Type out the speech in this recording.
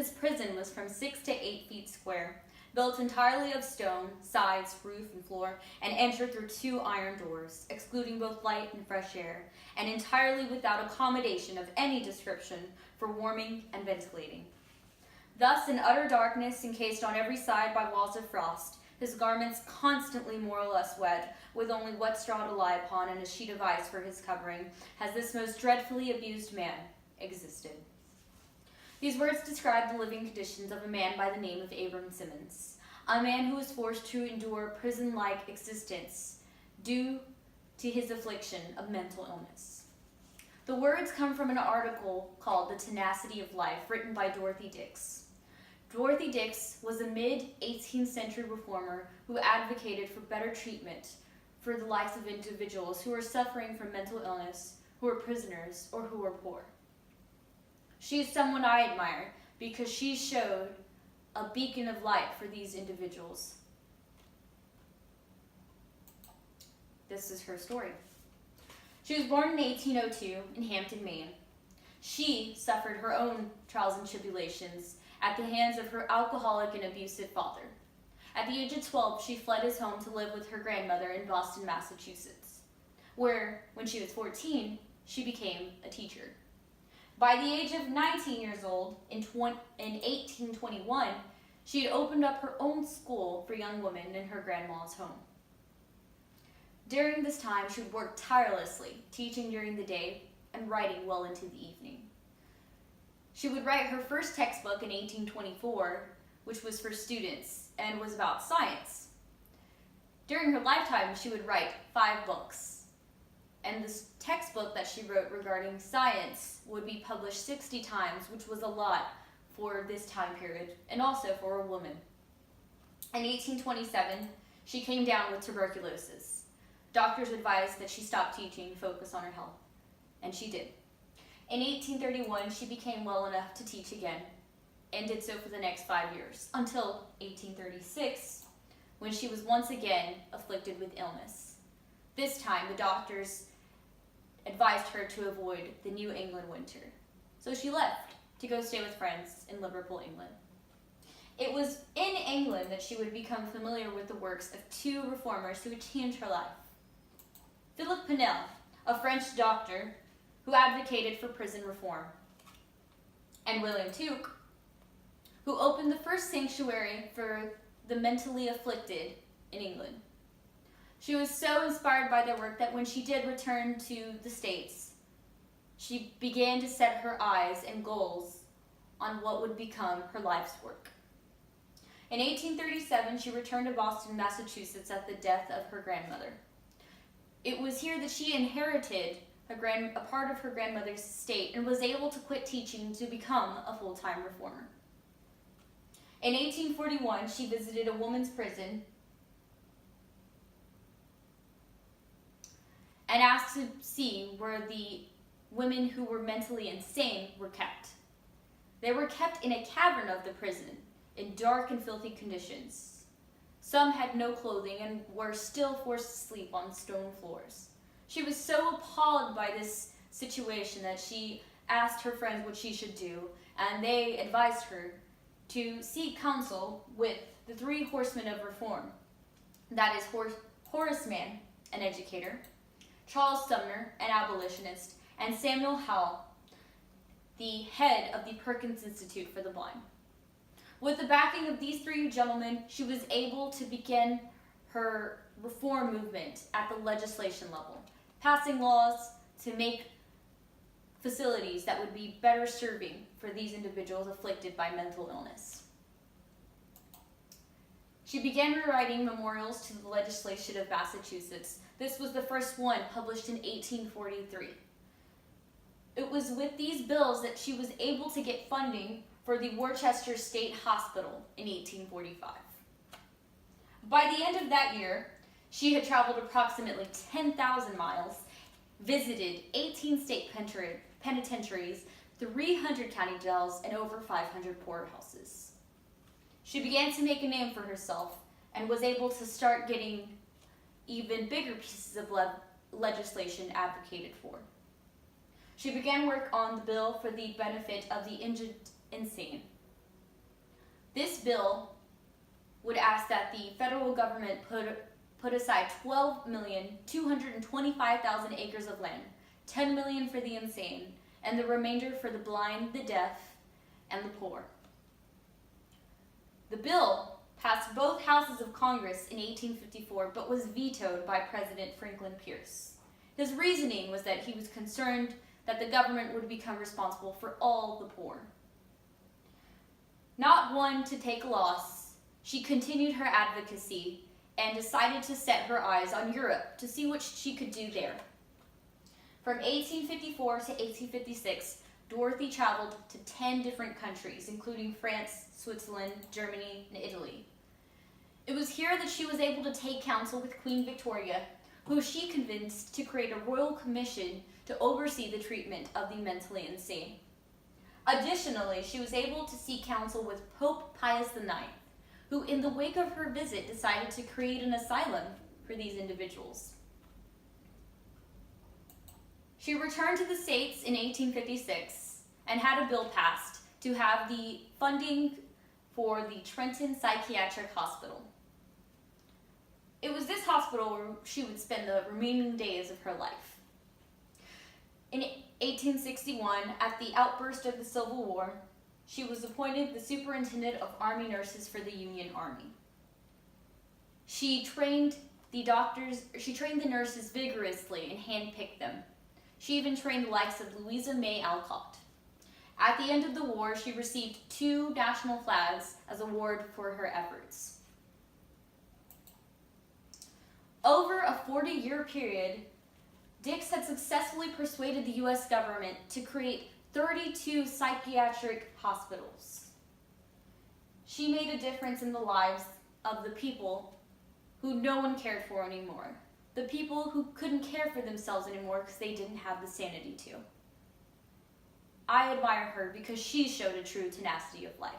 His prison was from 6 to 8 feet square, built entirely of stone, sides, roof, and floor, and entered through 2 iron doors, excluding both light and fresh air, and entirely without accommodation of any description for warming and ventilating. Thus, in utter darkness, encased on every side by walls of frost, his garments constantly more or less wet, with only wet straw to lie upon and a sheet of ice for his covering, has this most dreadfully abused man existed. These words describe the living conditions of a man by the name of Abram Simmons, a man who was forced to endure prison-like existence due to his affliction of mental illness. The words come from an article called The Tenacity of Life, written by Dorothy Dix. Dorothy Dix was a mid-18th century reformer who advocated for better treatment for the likes of individuals who were suffering from mental illness, who were prisoners, or who were poor. She is someone I admire because she showed a beacon of light for these individuals. This is her story. She was born in 1802 in Hampton, Maine. She suffered her own trials and tribulations at the hands of her alcoholic and abusive father. At the age of 12, she fled his home to live with her grandmother in Boston, Massachusetts, where, when she was 14, she became a teacher. By the age of 19 years old, in 1821, she had opened up her own school for young women in her grandma's home. During this time, she would work tirelessly, teaching during the day and writing well into the evening. She would write her first textbook in 1824, which was for students and was about science. During her lifetime, she would write 5 books. And this textbook that she wrote regarding science would be published 60 times, which was a lot for this time period, and also for a woman. In 1827, she came down with tuberculosis. Doctors advised that she stop teaching and focus on her health, and she did. In 1831, she became well enough to teach again, and did so for the next 5 years, until 1836, when she was once again afflicted with illness. This time, the doctors advised her to avoid the New England winter, so she left to go stay with friends in Liverpool, England. It was in England that she would become familiar with the works of 2 reformers who would change her life. Philip Pinel, a French doctor who advocated for prison reform, and William Tuke, who opened the first sanctuary for the mentally afflicted in England. She was so inspired by their work that when she did return to the States, she began to set her eyes and goals on what would become her life's work. In 1837, she returned to Boston, Massachusetts at the death of her grandmother. It was here that she inherited a part of her grandmother's estate and was able to quit teaching to become a full-time reformer. In 1841, she visited a women's prison and asked to see where the women who were mentally insane were kept. They were kept in a cavern of the prison in dark and filthy conditions. Some had no clothing and were still forced to sleep on stone floors. She was so appalled by this situation that she asked her friends what she should do, and they advised her to seek counsel with the 3 horsemen of reform. That is Horace Mann, an educator, Charles Sumner, an abolitionist, and Samuel Howell, the head of the Perkins Institute for the Blind. With the backing of these 3 gentlemen, she was able to begin her reform movement at the legislation level, passing laws to make facilities that would be better serving for these individuals afflicted by mental illness. She began rewriting memorials to the legislation of Massachusetts. This was the first one, published in 1843. It was with these bills that she was able to get funding for the Worcester State Hospital in 1845. By the end of that year, she had traveled approximately 10,000 miles, visited 18 state penitentiaries, 300 county jails, and over 500 poorhouses. She began to make a name for herself and was able to start getting even bigger pieces of legislation advocated for. She began work on the bill for the benefit of the indigent insane. This bill would ask that the federal government put aside 12,225,000 acres of land, 10 million for the insane, and the remainder for the blind, the deaf, and the poor. The bill passed both houses of Congress in 1854, but was vetoed by President Franklin Pierce. His reasoning was that he was concerned that the government would become responsible for all the poor. Not one to take a loss, she continued her advocacy and decided to set her eyes on Europe to see what she could do there. From 1854 to 1856, Dorothy traveled to 10 different countries, including France, Switzerland, Germany, and Italy. It was here that she was able to take counsel with Queen Victoria, who she convinced to create a royal commission to oversee the treatment of the mentally insane. Additionally, she was able to seek counsel with Pope Pius IX, who in the wake of her visit decided to create an asylum for these individuals. She returned to the States in 1856 and had a bill passed to have the funding for the Trenton Psychiatric Hospital. It was this hospital where she would spend the remaining days of her life. In 1861, at the outburst of the Civil War, she was appointed the superintendent of Army nurses for the Union Army. She trained the nurses vigorously and handpicked them. She even trained the likes of Louisa May Alcott. At the end of the war, she received 2 national flags as a reward for her efforts. Over a 40-year period, Dix had successfully persuaded the U.S. government to create 32 psychiatric hospitals. She made a difference in the lives of the people who no one cared for anymore. The people who couldn't care for themselves anymore because they didn't have the sanity to. I admire her because she showed a true tenacity of life.